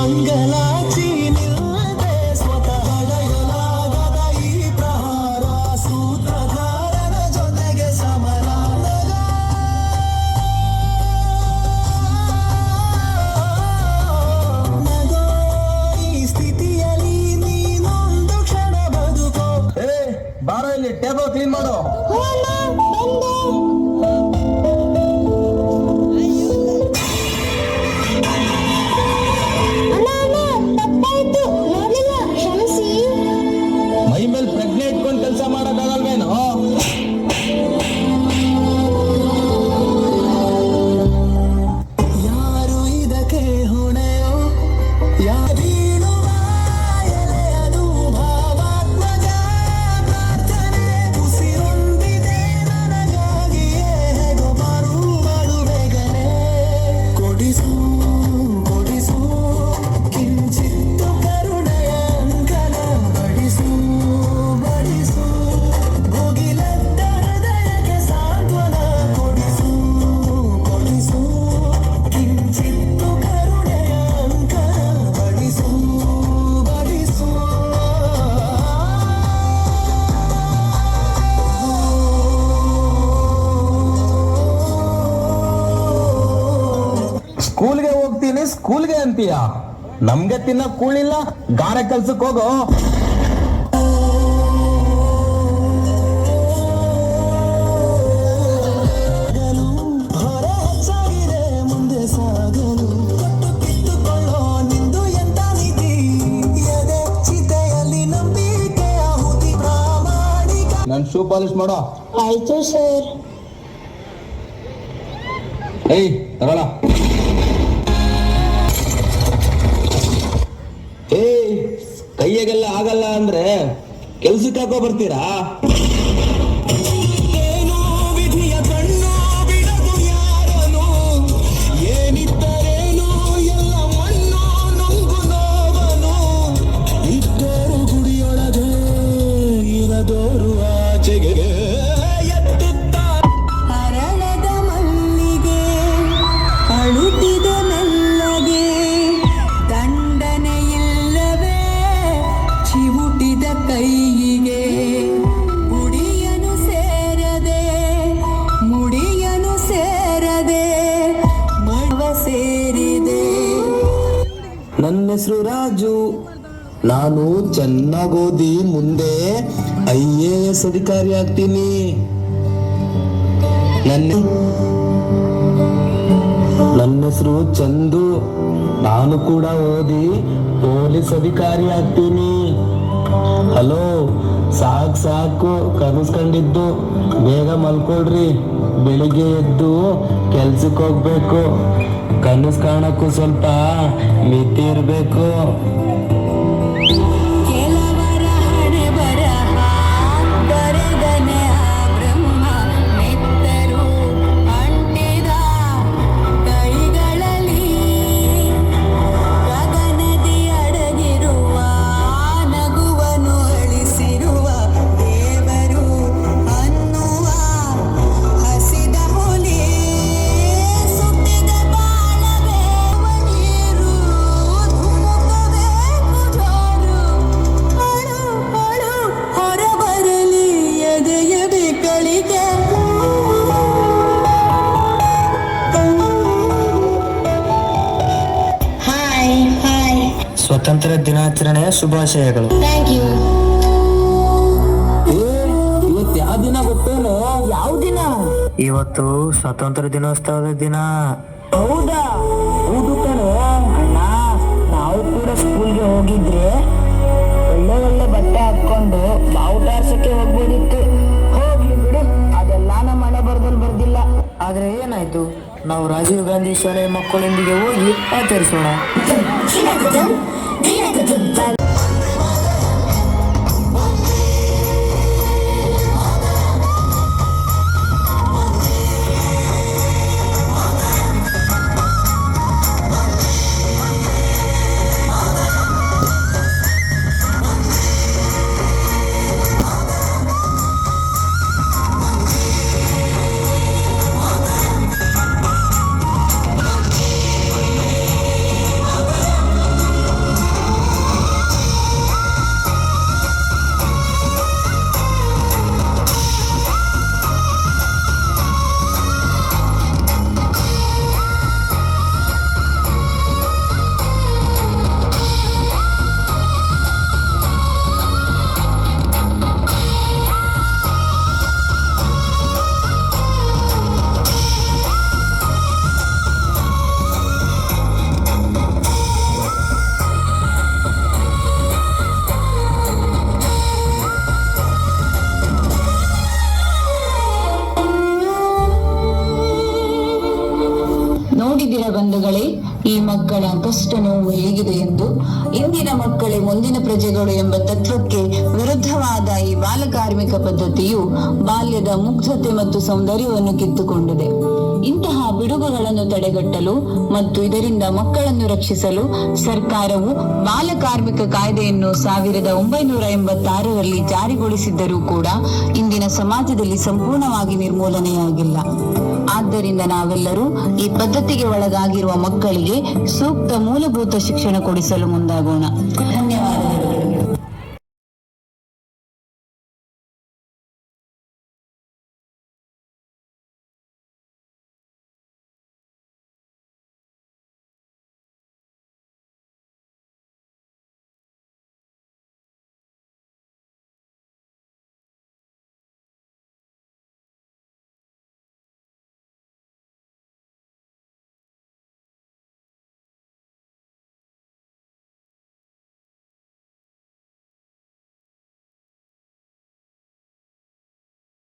ಅಂಗಲಾಚಿ ನಿಲ್ಲದೆ ಸ್ವತಃ ಹಡೆಯಲಾಗದ ಈ ಪ್ರಹಾರ ಸೂತ್ರಧಾರನ ಜೊತೆಗೆ ಸಮರ ನಗೋ ಈ ಸ್ಥಿತಿಯಲ್ಲಿ ನೀನೊಂದು ಕ್ಷಣ ಬದುಕೋ. ಬಾರೋ ಇಲ್ಲಿ ಟೇಬಲ್ ಕ್ಲೀನ್ ಮಾಡು. ಮೈ ಮೇಲೆ ಪ್ರಜ್ಞೆ ಇಟ್ಕೊಂಡು ಕೆಲಸ ಮಾಡೋಕ್ಕಾಗಲ್ವೇನೋ? ಯಾರು ಇದಕ್ಕೆ ಹೊಣೆಯೋ ಯಾರೀಳುವ ಎಲೆಯದು ಭಾವಾತ್ಮಜ ಪ್ರಾರ್ಥನೆ ಉಸಿರೊಂದಿದೆ ನನಗಾಗಿಯೇ ಹೇಗೋ ಬರು ಬೇಗನೆ ಕೊಡಿಸು ಕೊಡಿಸು ಕಿಂಚಿತ್ತು ಕರುಣೆಯ ಅಂಕಣ ಬಡಿಸು ಬಡಿಸು ಭೋಗಿಲದ್ದ ಹೃದಯಕ್ಕೆ ಸಾಂತ್ವನ ಕೊಡಿಸು ಕೊಡಿಸು ಕಿಂಚಿತ್ತು ಕರುಣೆಯ ಅಂಕಣ ಬಡಿಸು ಬಡಿಸು. ಸ್ಕೂಲ್ಗೆ ಹೋಗ್ತೀನಿ ಸ್ಕೂಲ್ಗೆ ಅಂತೀಯ? ನಮ್ಗೆ ತಿನ್ನಕ್ ಕೂಳಿಲ್ಲ, ಗಾರೆ ಕೆಲ್ಸಕ್ಕೆ ಹೋಗೋ. ಹೊರ ಹೆಚ್ಚಾಗಿದೆ ಮುಂದೆ ಸಾಗಲು ಕೊಟ್ಟು ಕಿತ್ತುಕೊಳ್ಳೋ ನಿಂದು ಎಂತ ನೀತಿ ಎದೆ ಚಿತೆಯಲ್ಲಿ ನಂಬಿಕೆ ಆಹುತಿ ಪ್ರಾಮಾಣಿಕ. ನನ್ ಶೂ ಪಾಲಿಶ್ ಮಾಡೋ. ಆಯ್ತು ಸರ್. ಏಯ್ ತಗೊಳ. ಏಯ್ ಕೈಯಾಗೆಲ್ಲ ಆಗಲ್ಲ ಅಂದ್ರೆ ಕೆಲ್ಸಕ್ಕೆ ಹಾಕೋ ಬರ್ತೀರಾ? ಏನೋ ವಿಧಿಯ ಕಣ್ಣು ಬಿಡದು ಯಾರನು ಏನಿದ್ದರೇನು ಎಲ್ಲ ಮಣ್ಣು ನುಂಗು ನೋವನು ಇದ್ದೋರು ಗುಡಿಯೊಳಗೆ ಇರದೋರು ಆಚೆಗೆ ಎತ್ತುತ್ತಾರೆ. ಅರಳದ ಮಲ್ಲಿಗೆ ಅಳುತ್ತಿದ ಮೆಲ್ಲಗೆ ದಂಡನೆ ಇಲ್ಲವೇ ಚಿವುಟಿದ ಕೈಯಿಗೆ ಮುಡಿಯನು ಸೇರದೆ ಮಡ್ವ ಸೇರಿದೆ. ನನ್ನ ಹೆಸರು ರಾಜು. ನಾನು ಚೆನ್ನಾಗಿ ಓದಿ ಮುಂದೆ IAS ಅಧಿಕಾರಿ ಆಗ್ತೀನಿ. ನನ್ನ ಹೆಸರು ಚಂದು. ನಾನು ಕೂಡ ಓದಿ ಪೊಲೀಸ್ ಅಧಿಕಾರಿ ಆಗ್ತೀನಿ. ಹಲೋ, ಸಾಕು ಕನಸ್ಕೊಂಡಿದ್ದು ಬೇಗ ಮಲ್ಕೊಳ್ರಿ. ಬೆಳಿಗ್ಗೆ ಎದ್ದು ಕೆಲ್ಸಕ್ಕೆ ಹೋಗ್ಬೇಕು. ಕನಸು ಕಾಣಕ್ಕೂ ಸ್ವಲ್ಪ ಮಿತಿ ಇರ್ಬೇಕು. ಕೆಲವರ ಹಣೆ ಬರಹ ಬರೆದನೆ ಆ ಬ್ರಹ್ಮ ಮೆತ್ತರು ಅಂಟಿದ ಕೈಗಳಲ್ಲಿ ಗಗನದಿ ಅಡಗಿರುವ ನಗುವನು ಅಳಿಸಿರುವ ದೇವರು ಅನ್ನುವ ಹಸಿದ ಹುಲಿ ಸುಟ್ಟಿದ ಬಾಳವೇ ನೀರು ಧುಮುಕಬೇಕು ಜೋರು ಅಳು ಅಳು ಹೊರಬರಲಿ ಎದೆಯ ಬಿಕ್ಕಳಿಗೆ. ಹಾಯ್ ಹಾಯ್ ಸ್ವತಂತ್ರ ದಿನಾಚರಣೆಯ ಶುಭಾಶಯಗಳು. Thank you. ಇವತ್ತು ಯಾವ ದಿನ ಗೊತ್ತೇನು? ಯಾವ ದಿನ? ಇವತ್ತು ಸ್ವಾತಂತ್ರ್ಯ ದಿನೋತ್ಸವದ ದಿನ. ಹೌದಾ? ಹೌದು ಕಣೋ ಅಣ್ಣ. ನಾವು ಕೂಡ ಸ್ಕೂಲ್ಗೆ ಹೋಗಿದ್ರೆ ಒಳ್ಳೆ ಒಳ್ಳೆ ಬಟ್ಟೆ ಹಾಕೊಂಡು ಬಾವುಟ ಹಾರ್ಸಕ್ಕೆ ಹೋಗ್ಬೋದಿತ್ತು. ಹೋಗ್ಲಿ ಬಿಡು, ಅದೆಲ್ಲ ನಮ್ಮ ಮನೆ ಬರ್ದಲ್ಲಿ ಬರ್ದಿಲ್ಲ. ಆದ್ರೆ ಏನಾಯ್ತು, ನಾವು ರಾಜೀವ್ ಗಾಂಧಿ ಶಾಲೆಯ ಮಕ್ಕಳೊಂದಿಗೆ ಹೋಗಿ ಆಚರಿಸೋಣ. ಈ ಮಕ್ಕಳ ಕಷ್ಟ ನೋವು ಹೇಗಿದೆ ಎಂದು ಇಂದಿನ ಮಕ್ಕಳೇ ಮುಂದಿನ ಪ್ರಜೆಗಳು ಎಂಬ ತತ್ವಕ್ಕೆ ವಿರುದ್ಧವಾದ ಈ ಬಾಲಕಾರ್ಮಿಕ ಪದ್ಧತಿಯು ಬಾಲ್ಯದ ಮುಗ್ಧತೆ ಮತ್ತು ಸೌಂದರ್ಯವನ್ನು ಕಿತ್ತುಕೊಂಡಿದೆ. ಇಂತಹ ಪಿಡುಗುಗಳನ್ನು ತಡೆಗಟ್ಟಲು ಮತ್ತು ಇದರಿಂದ ಮಕ್ಕಳನ್ನು ರಕ್ಷಿಸಲು ಸರ್ಕಾರವು ಬಾಲಕಾರ್ಮಿಕ ಕಾಯ್ದೆಯನ್ನು 1986ರಲ್ಲಿ ಜಾರಿಗೊಳಿಸಿದ್ದರೂ ಕೂಡ ಇಂದಿನ ಸಮಾಜದಲ್ಲಿ ಸಂಪೂರ್ಣವಾಗಿ ನಿರ್ಮೂಲನೆಯಾಗಿಲ್ಲ. ಆದ್ದರಿಂದ ನಾವೆಲ್ಲರೂ ಈ ಪದ್ಧತಿಗೆ ಒಳಗಾಗಿರುವ ಮಕ್ಕಳಿಗೆ ಸೂಕ್ತ ಮೂಲಭೂತ ಶಿಕ್ಷಣ ಕೊಡಿಸಲು ಮುಂದಾಗೋಣ.